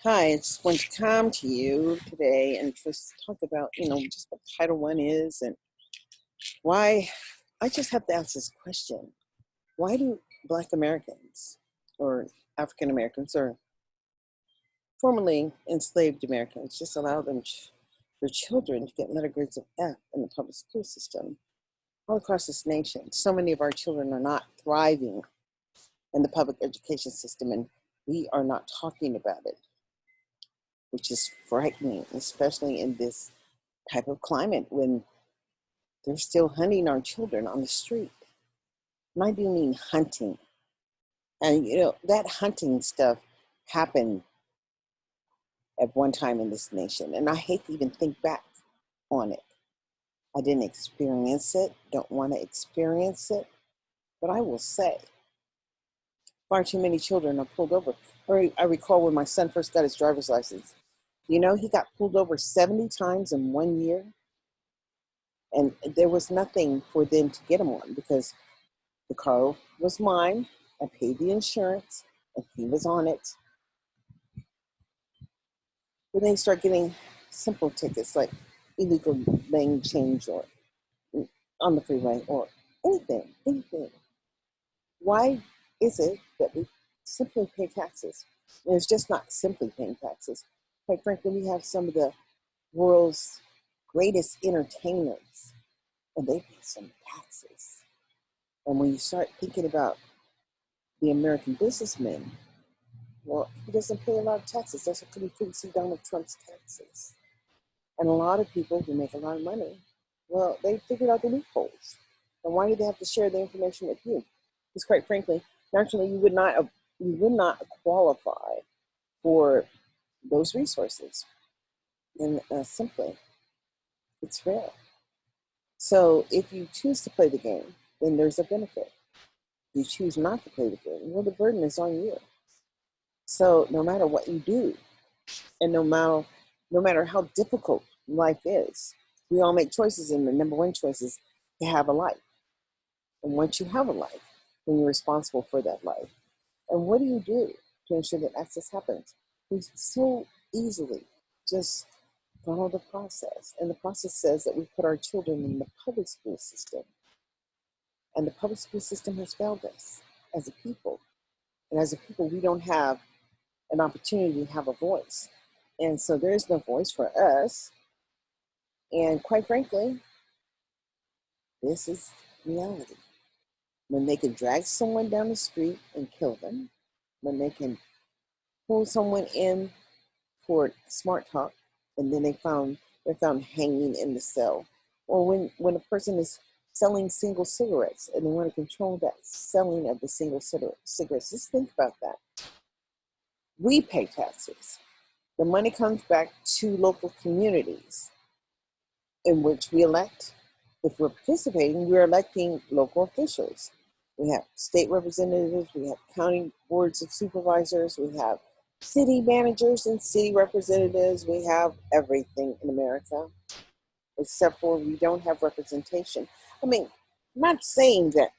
Hi, I just want to come to you today and just talk about, just what Title I is and why. I just have to ask this question. Why do Black Americans or African Americans or formerly enslaved Americans just allow their children to get letter grades of F in the public school system all across this nation? So many of our children are not thriving in the public education system, and we are not talking about it, which is frightening, especially in this type of climate when they're still hunting our children on the street. And I do mean hunting. And that hunting stuff happened at one time in this nation. And I hate to even think back on it. I didn't experience it, don't want to experience it. But I will say, far too many children are pulled over. I recall when my son first got his driver's license. He got pulled over 70 times in 1 year. And there was nothing for them to get him on because the car was mine. I paid the insurance, and he was on it. But then you start getting simple tickets like illegal lane change or on the freeway or anything. Why is it that we simply pay taxes? And it's just not simply paying taxes. Quite frankly, we have some of the world's greatest entertainers, and they pay some taxes. And when you start thinking about the American businessman, well, he doesn't pay a lot of taxes. That's what we couldn't see Donald Trump's taxes. And a lot of people who make a lot of money, well, they figured out the loopholes. And why do they have to share the information with you? Because quite frankly, naturally, you would not qualify for those resources. And simply, it's rare. So if you choose to play the game, then there's a benefit. If you choose not to play the game, well, the burden is on you. So no matter what you do, and no matter how difficult life is, we all make choices, and the number one choice is to have a life. And once you have a life, then you're responsible for that life. And what do you do to ensure that access happens? We so easily just follow the process. And the process says that we put our children in the public school system. And the public school system has failed us as a people. And as a people, we don't have an opportunity to have a voice. And so there is no voice for us. And quite frankly, this is reality. When they can drag someone down the street and kill them, when they can pull someone in for smart talk, and then they're found hanging in the cell, or when a person is selling single cigarettes and they want to control that selling of the single cigarettes. Just think about that. We pay taxes. The money comes back to local communities in which we elect. If we're participating, we're electing local officials. We have state representatives, we have county boards of supervisors, we have city managers and city representatives. We have everything in America, except for we don't have representation. I mean, I'm not saying that,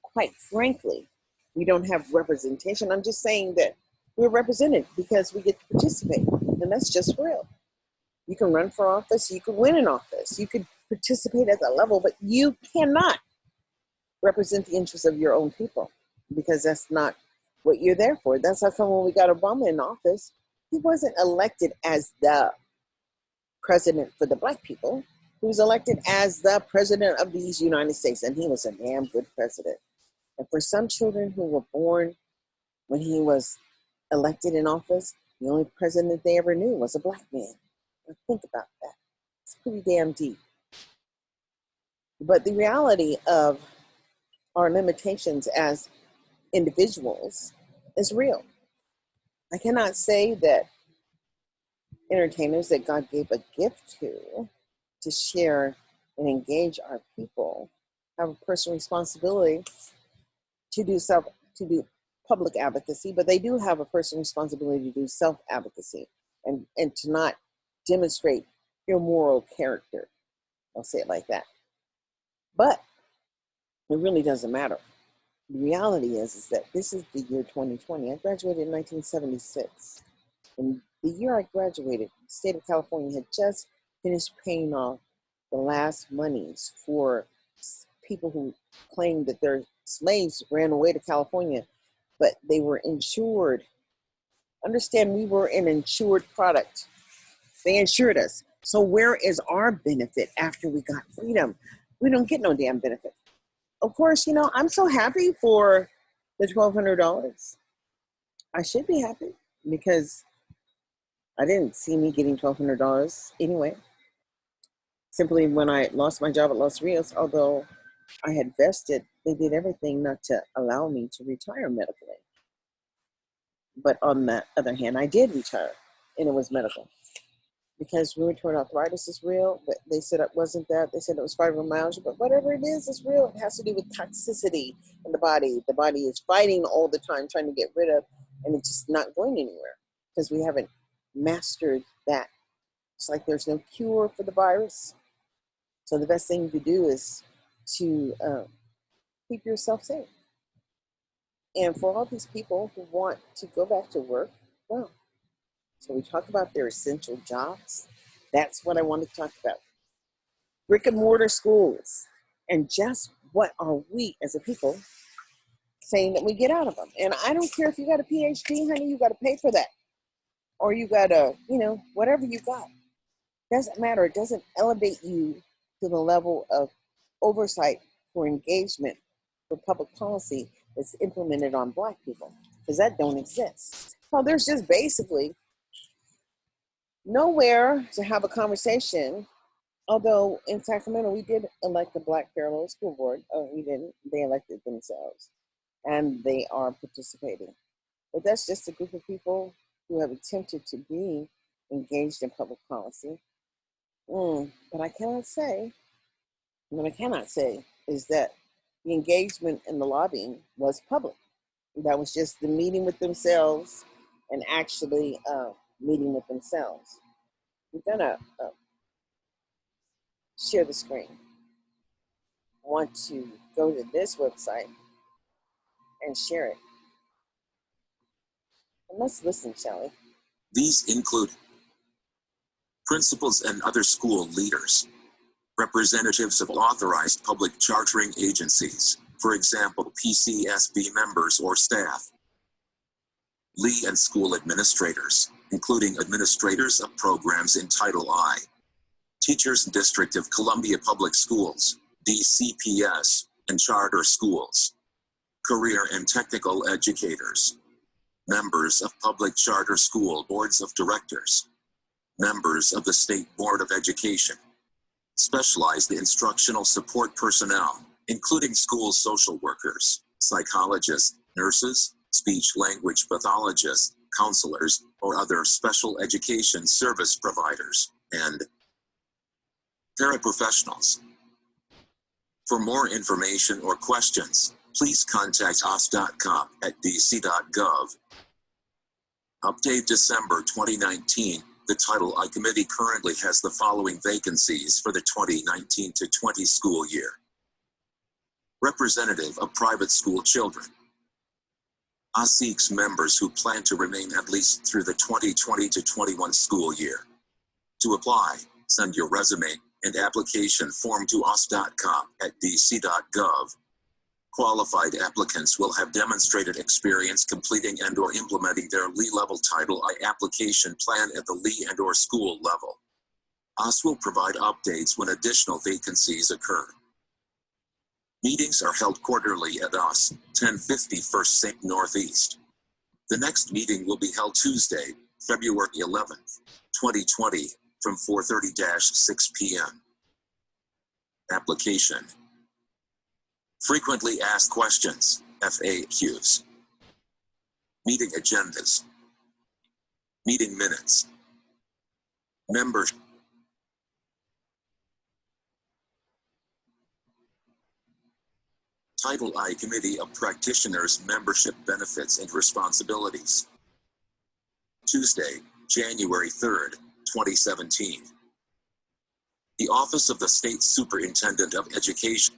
quite frankly, we don't have representation. I'm just saying that we're represented because we get to participate, and that's just real. You can run for office, you could win an office, you could participate at that level, but you cannot represent the interests of your own people because that's not what you're there for. That's how come when we got Obama in office, he wasn't elected as the president for the Black people. He was elected as the president of these United States, and he was a damn good president. And for some children who were born when he was elected in office, the only president they ever knew was a Black man. Now think about that. It's pretty damn deep. But the reality of our limitations as individuals is real. I cannot say that entertainers that God gave a gift to share and engage our people have a personal responsibility to do public advocacy, but they do have a personal responsibility to do self-advocacy and to not demonstrate immoral character. I'll say it like that. But it really doesn't matter. The reality is that this is the year 2020. I graduated in 1976. And the year I graduated, the state of California had just finished paying off the last monies for people who claimed that their slaves ran away to California, but they were insured. Understand, we were an insured product. They insured us. So where is our benefit after we got freedom? We don't get no damn benefit. Of course, I'm so happy for the $1,200. I should be happy because I didn't see me getting $1,200 anyway. Simply when I lost my job at Los Rios, although I had vested, they did everything not to allow me to retire medically. But on the other hand, I did retire, and it was medical. Because rheumatoid arthritis is real, but they said it wasn't that. They said it was fibromyalgia, but whatever it is, it's real. It has to do with toxicity in the body. The body is fighting all the time, trying to get rid of, and it's just not going anywhere because we haven't mastered that. It's like there's no cure for the virus. So the best thing to do is to keep yourself safe. And for all these people who want to go back to work, well, so we talk about their essential jobs. That's what I want to talk about. Brick and mortar schools. And just what are we as a people saying that we get out of them? And I don't care if you got a PhD, honey, you got to pay for that. Or you got to, whatever you got. Doesn't matter. It doesn't elevate you to the level of oversight for engagement for public policy that's implemented on Black people, because that don't exist. Well, there's just basically nowhere to have a conversation. Although in Sacramento, we did elect the Black Parallel School Board. Oh, we didn't. They elected themselves, and they are participating. But that's just a group of people who have attempted to be engaged in public policy. But what I cannot say is that the engagement in the lobbying was public. That was just the meeting with themselves and actually meeting with themselves. I'm gonna share the screen. I want to go to this website and share it. And let's listen, shall we? These include principals and other school leaders, representatives of authorized public chartering agencies, for example, PCSB members or staff, Lee and school administrators, including administrators of programs in Title I, Teachers District of Columbia Public Schools, DCPS, and charter schools, career and technical educators, members of public charter school boards of directors, members of the State Board of Education, specialized instructional support personnel, including school social workers, psychologists, nurses, speech-language pathologists, counselors, or other special education service providers, and paraprofessionals. For more information or questions, please contact os.cop@dc.gov. Update December 2019. The Title I Committee currently has the following vacancies for the 2019 to 20 school year. Representative of private school children. OS seeks members who plan to remain at least through the 2020 to 21 school year. To apply, send your resume and application form to os.cop@dc.gov. Qualified applicants will have demonstrated experience completing and/or implementing their Lee-level Title I application plan at the Lee and/or school level. OS will provide updates when additional vacancies occur. Meetings are held quarterly at OS, 1050 First St. Northeast. The next meeting will be held Tuesday, February 11th, 2020, from 4:30-6 p.m. Application. Frequently asked questions, FAQs. Meeting agendas. Meeting minutes. Membership. Title I Committee of Practitioners Membership Benefits and Responsibilities. Tuesday, January 3rd, 2017. The Office of the State Superintendent of Education.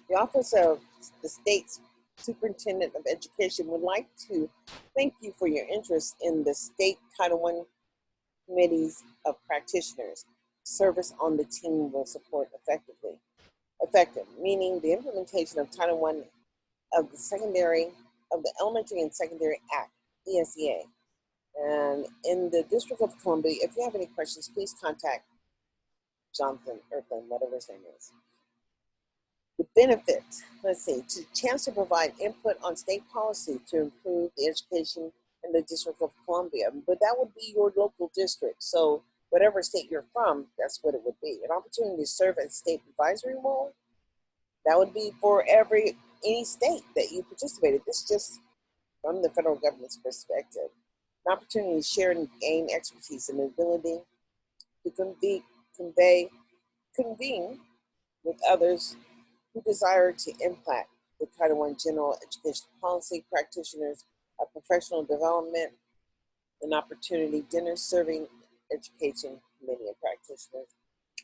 The Office of the State's Superintendent of Education would like to thank you for your interest in the State Title I Committees of Practitioners. Service on the team will support effective, meaning the implementation of Title I of the Elementary and Secondary Act, ESEA. And in the District of Columbia, if you have any questions, please contact Jonathan Erklin, whatever his name is. The benefits, let's see, to chance to provide input on state policy to improve the education in the District of Columbia. But that would be your local district. So whatever state you're from, that's what it would be. An opportunity to serve as state advisory role, that would be for any state that you participated. This is just from the federal government's perspective. An opportunity to share and gain expertise and ability to convene with others who desire to impact the Title I general education policy, practitioners of professional development, an opportunity, dinner serving education committee and practitioners.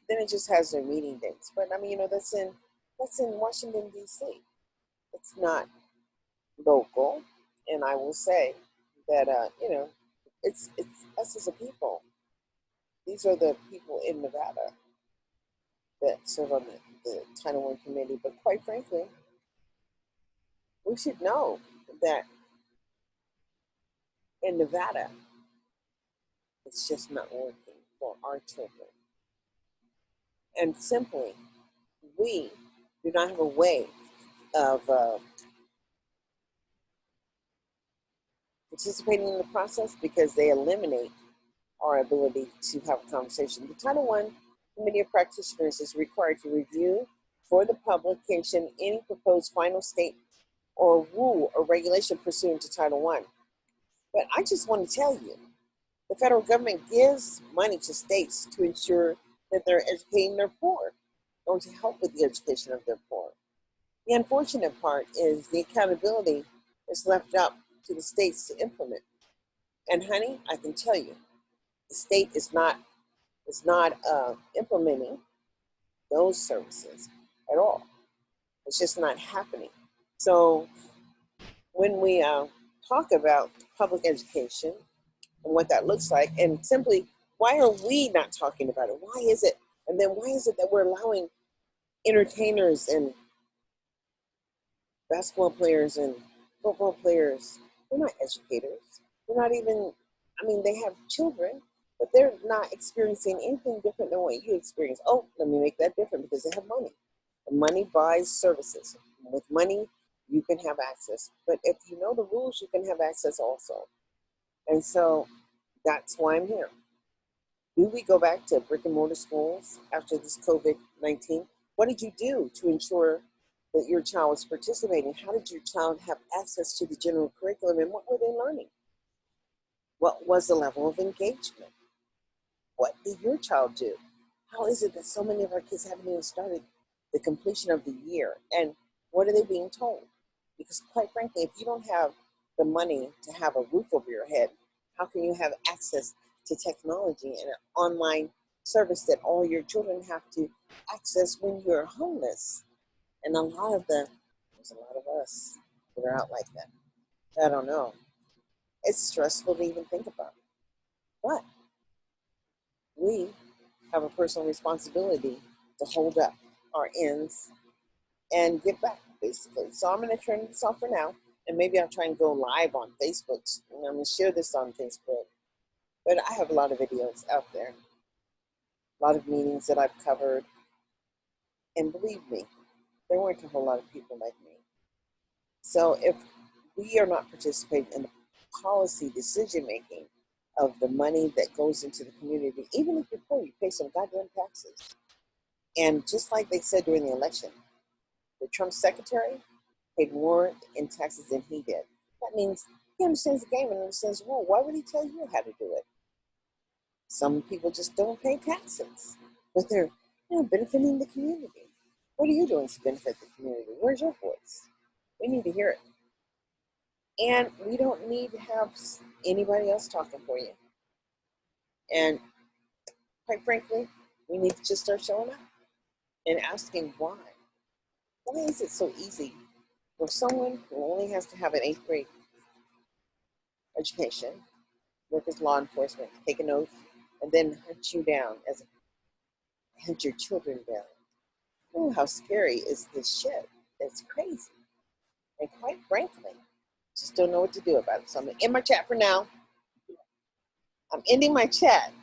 Then it just has their meeting dates. But I mean, that's in Washington, D.C. It's not local. And I will say that, it's us as a people. These are the people in Nevada that serve on the Title I committee. But quite frankly, we should know that in Nevada, it's just not working for our children. And simply, we do not have a way of participating in the process because they eliminate our ability to have a conversation. The Title I Committee of Practitioners is required to review for the publication any proposed final state or rule or regulation pursuant to Title I. But I just want to tell you, the federal government gives money to states to ensure that they're educating their poor or to help with the education of their poor. The unfortunate part is the accountability is left up to the states to implement. And honey, I can tell you, the state is not implementing those services at all. It's just not happening. So when we talk about public education and what that looks like, and simply, why are we not talking about it? Why is it? And then why is it that we're allowing entertainers and basketball players and football players, they're not educators. They're not even, they have children, but they're not experiencing anything different than what you experience. Oh, let me make that different because they have money. And money buys services. With money, you can have access. But if you know the rules, you can have access also. And so that's why I'm here. Do we go back to brick and mortar schools after this COVID-19? What did you do to ensure that your child was participating? How did your child have access to the general curriculum, and what were they learning? What was the level of engagement? What did your child do? How is it that so many of our kids haven't even started the completion of the year? And what are they being told? Because quite frankly, if you don't have the money to have a roof over your head, how can you have access to technology and an online service that all your children have to access when you're homeless? And there's a lot of us that are out like that. I don't know. It's stressful to even think about. But we have a personal responsibility to hold up our ends and give back, basically. So I'm going to turn this off for now, and maybe I'll try and go live on Facebook. And I'm going to share this on Facebook. But I have a lot of videos out there, a lot of meetings that I've covered. And believe me, there weren't a whole lot of people like me. So if we are not participating in the policy decision-making of the money that goes into the community, even if you're poor, you pay some goddamn taxes. And just like they said during the election, the Trump secretary paid more in taxes than he did. That means he understands the game and understands the rule. Why would he tell you how to do it? Some people just don't pay taxes, but they're benefiting the community. What are you doing to benefit the community? Where's your voice? We need to hear it. And we don't need to have anybody else talking for you. And quite frankly, we need to just start showing up and asking why. Why is it so easy for someone who only has to have an 8th grade education, work as law enforcement, take an oath, and then hunt you down, hunt your children down? Oh, how scary is this shit? It's crazy. And quite frankly, just don't know what to do about it. So I'm gonna end my chat for now. I'm ending my chat.